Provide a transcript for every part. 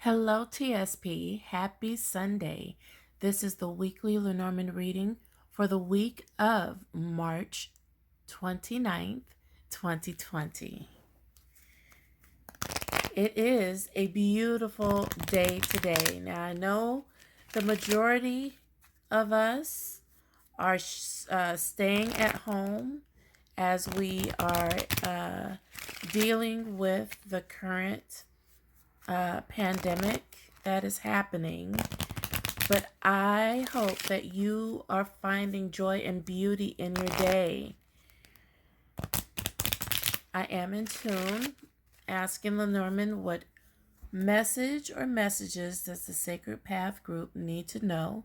Hello, TSP. Happy Sunday. This is the weekly Lenormand reading for the week of March 29th, 2020. It is a beautiful day today. Now, I know the majority of us are staying at home as we are dealing with the current pandemic that is happening. But I hope that you are finding joy and beauty in your day. I am in tune, asking Lenormand what message or messages does the Sacred Path group need to know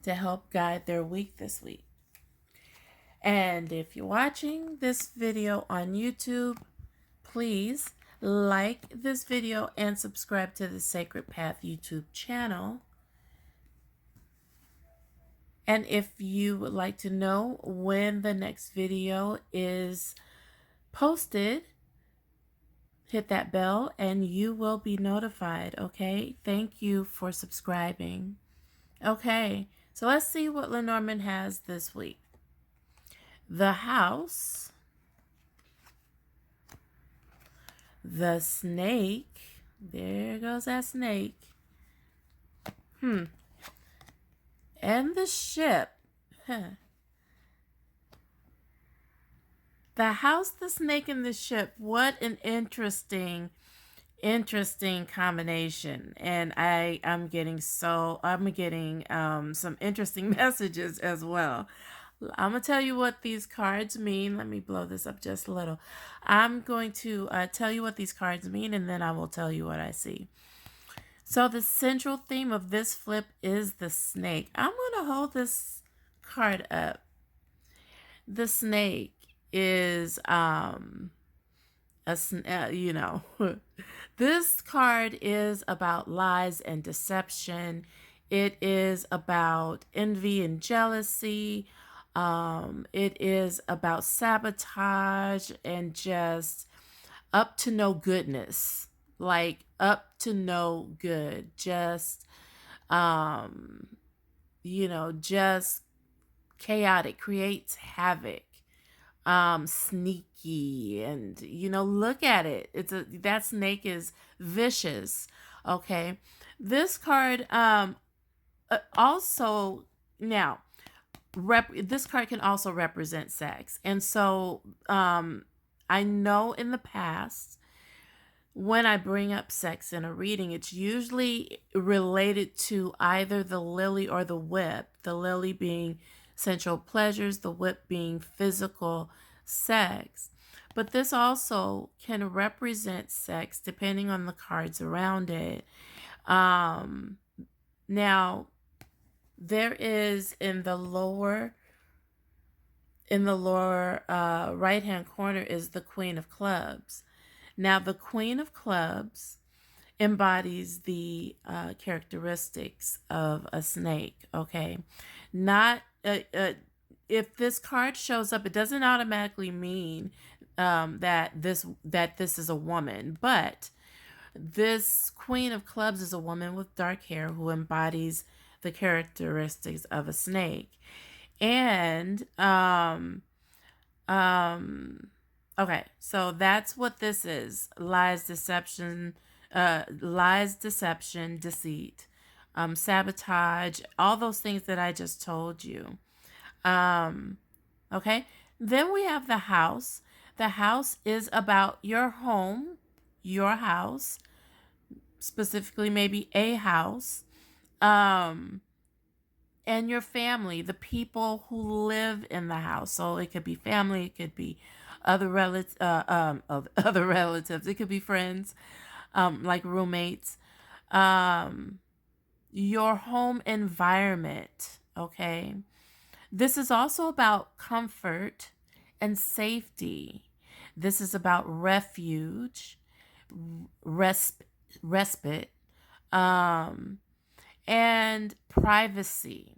to help guide their week this week. And if you're watching this video on YouTube, please like this video and subscribe to the Sacred Path YouTube channel. And if you would like to know when the next video is posted, hit that bell and you will be notified, okay? Thank you for subscribing. Okay, so let's see what Lenormand has this week. The house, the snake, there goes that snake, and the ship. The house, the snake, and the ship. What an interesting combination. And I'm getting some interesting messages as well. I'm going to tell you what these cards mean. Let me blow this up just a little. I'm going to tell you what these cards mean, and then I will tell you what I see. So the central theme of this flip is the snake. I'm going to hold this card up. The snake is, this card is about lies and deception. It is about envy and jealousy. It is about sabotage and just up to no goodness, like up to no good, just just chaotic, creates havoc, sneaky, and look at it. That snake is vicious. Okay, this card also now this card can also represent sex, and so I know in the past when I bring up sex in a reading, it's usually related to either the lily or the whip, the lily being sensual pleasures, the whip being physical sex. But this also can represent sex depending on the cards around it. Now, there is in the lower right hand corner is the Queen of Clubs. Now, the Queen of Clubs embodies the characteristics of a snake, okay? Not, if this card shows up, it doesn't automatically mean that this is a woman, but this Queen of Clubs is a woman with dark hair who embodies the characteristics of a snake. And, okay, so that's what this is. Lies, deception, deceit, sabotage, all those things that I just told you. Okay, then we have the house. The house is about your home, your house, specifically maybe a house, and your family, the people who live in the house. So it could be family, it could be other relatives, it could be friends, like roommates, your home environment. Okay, this is also about comfort and safety. This is about refuge, respite, and privacy.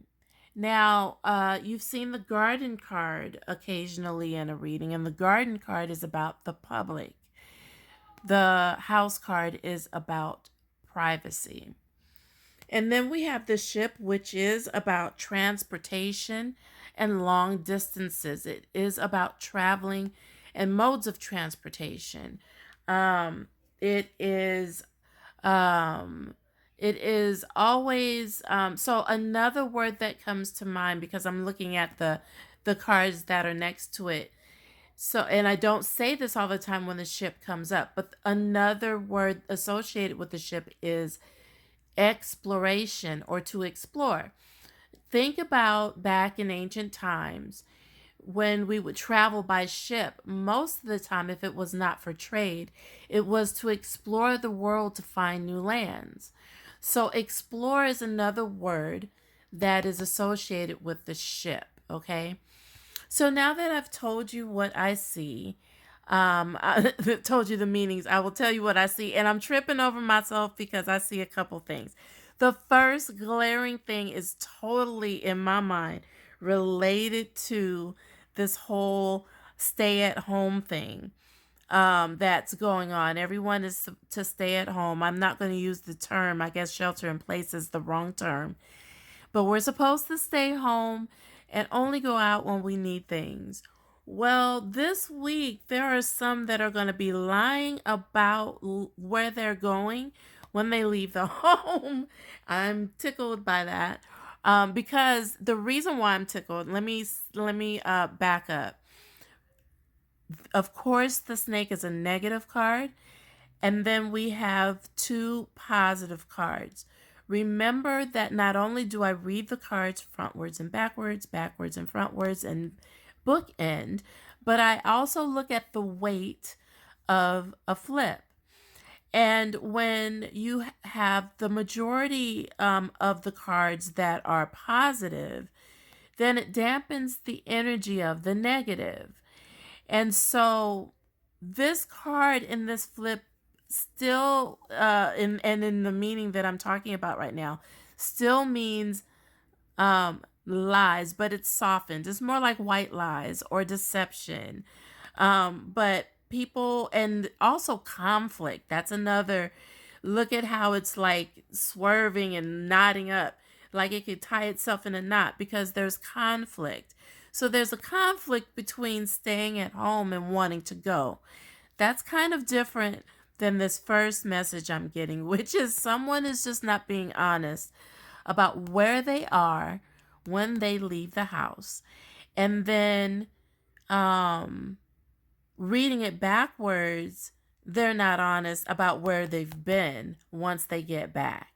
Now, you've seen the garden card occasionally in a reading, and the garden card is about the public. The house card is about privacy. And then we have the ship, which is about transportation and long distances. It is about traveling and modes of transportation. Um, it is um, it is always so another word that comes to mind because I'm looking at the cards that are next to it. So, and I don't say this all the time when the ship comes up, but another word associated with the ship is exploration or to explore. Think about back in ancient times when we would travel by ship. Most of the time, if it was not for trade, it was to explore the world to find new lands. So, explore is another word that is associated with the ship, okay? So now that I've told you what I see, I told you the meanings, I will tell you what I see. And I'm tripping over myself because I see a couple things. The first glaring thing is totally in my mind related to this whole stay at home thing that's going on. Everyone is to stay at home. I'm not going to use the term, I guess shelter in place is the wrong term, but we're supposed to stay home and only go out when we need things. Well, this week, there are some that are going to be lying about where they're going when they leave the home. I'm tickled by that. Because the reason why I'm tickled, let me back up. Of course, the snake is a negative card, and then we have two positive cards. Remember that not only do I read the cards frontwards and backwards, backwards and frontwards, and bookend, but I also look at the weight of a flip. And when you have the majority of the cards that are positive, then it dampens the energy of the negative. And so this card in this flip still in the meaning that I'm talking about right now still means lies, but it's softened. It's more like white lies or deception. But people, and also conflict. That's another. Look at how it's like swerving and knotting up, like it could tie itself in a knot because there's conflict. So there's a conflict between staying at home and wanting to go. That's kind of different than this first message I'm getting, which is someone is just not being honest about where they are when they leave the house. And then um, reading it backwards, they're not honest about where they've been once they get back.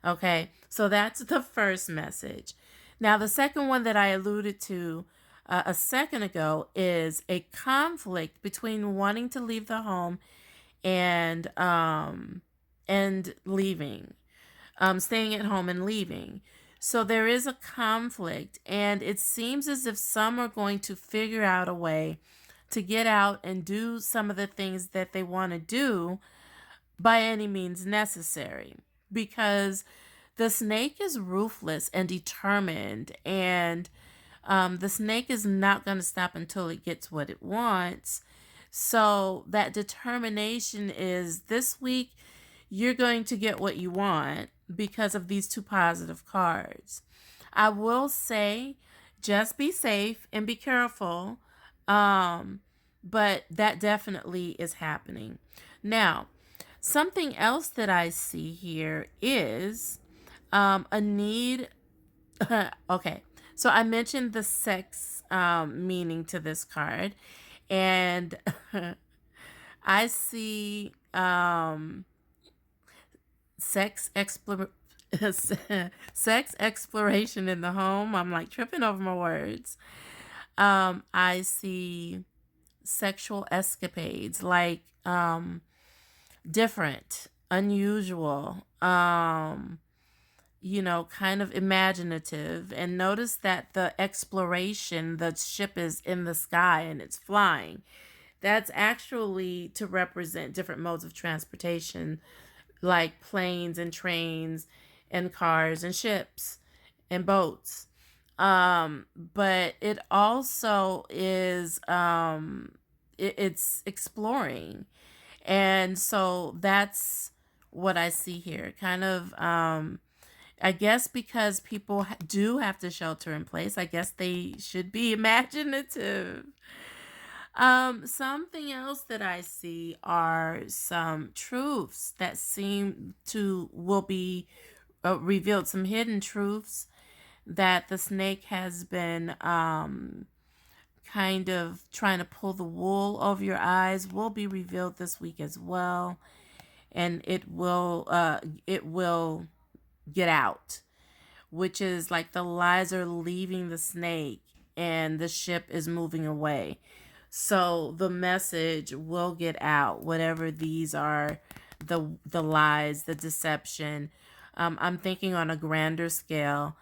Okay, so that's the first message. Now, the second one that I alluded to a second ago is a conflict between wanting to leave the home and leaving, staying at home and leaving. So there is a conflict, and it seems as if some are going to figure out a way to get out and do some of the things that they want to do by any means necessary, because the snake is ruthless and determined, and the snake is not going to stop until it gets what it wants. So that determination is this week you're going to get what you want because of these two positive cards. I will say just be safe and be careful. But that definitely is happening. Now, something else that I see here is a need. Okay, so I mentioned the sex meaning to this card, and I see sex explore sex exploration in the home. I'm like tripping over my words. I see sexual escapades, like different, unusual, kind of imaginative. And notice that the exploration, the ship is in the sky and it's flying. That's actually to represent different modes of transportation, like planes and trains and cars and ships and boats. But it also is it's exploring. And so that's what I see here. Kind of, I guess because people do have to shelter in place, I guess they should be imaginative. Something else that I see are some truths that seem to will be revealed, some hidden truths that the snake has been kind of trying to pull the wool over your eyes will be revealed this week as well, and it will get out, which is like the lies are leaving the snake and the ship is moving away. So the message will get out, whatever these are, the lies, the deception. I'm thinking on a grander scale.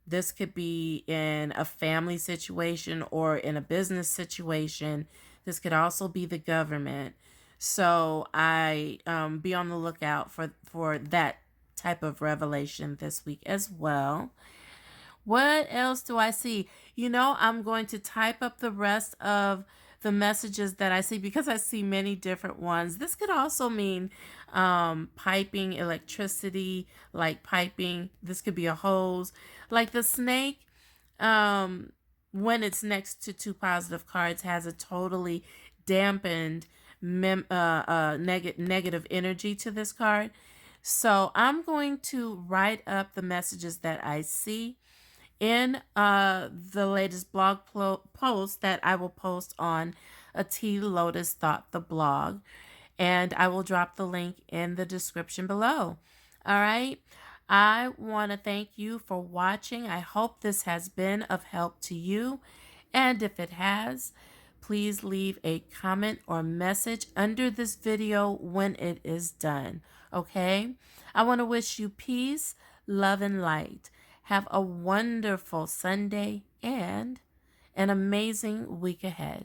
This could be in a family situation or in a business situation. This could also be the government. So I be on the lookout for that type of revelation this week as well. What else do I see? I'm going to type up the rest of the messages that I see because I see many different ones. This could also mean piping, electricity, like piping. This could be a hose. Like the snake, um, when it's next to two positive cards, has a totally dampened negative energy to this card. So I'm going to write up the messages that I see in the latest post that I will post on a TLotus Thought, the blog, and I will drop the link in the description below. All right. I want to thank you for watching. I hope this has been of help to you. And if it has, please leave a comment or message under this video when it is done. Okay? I want to wish you peace, love, and light. Have a wonderful Sunday and an amazing week ahead.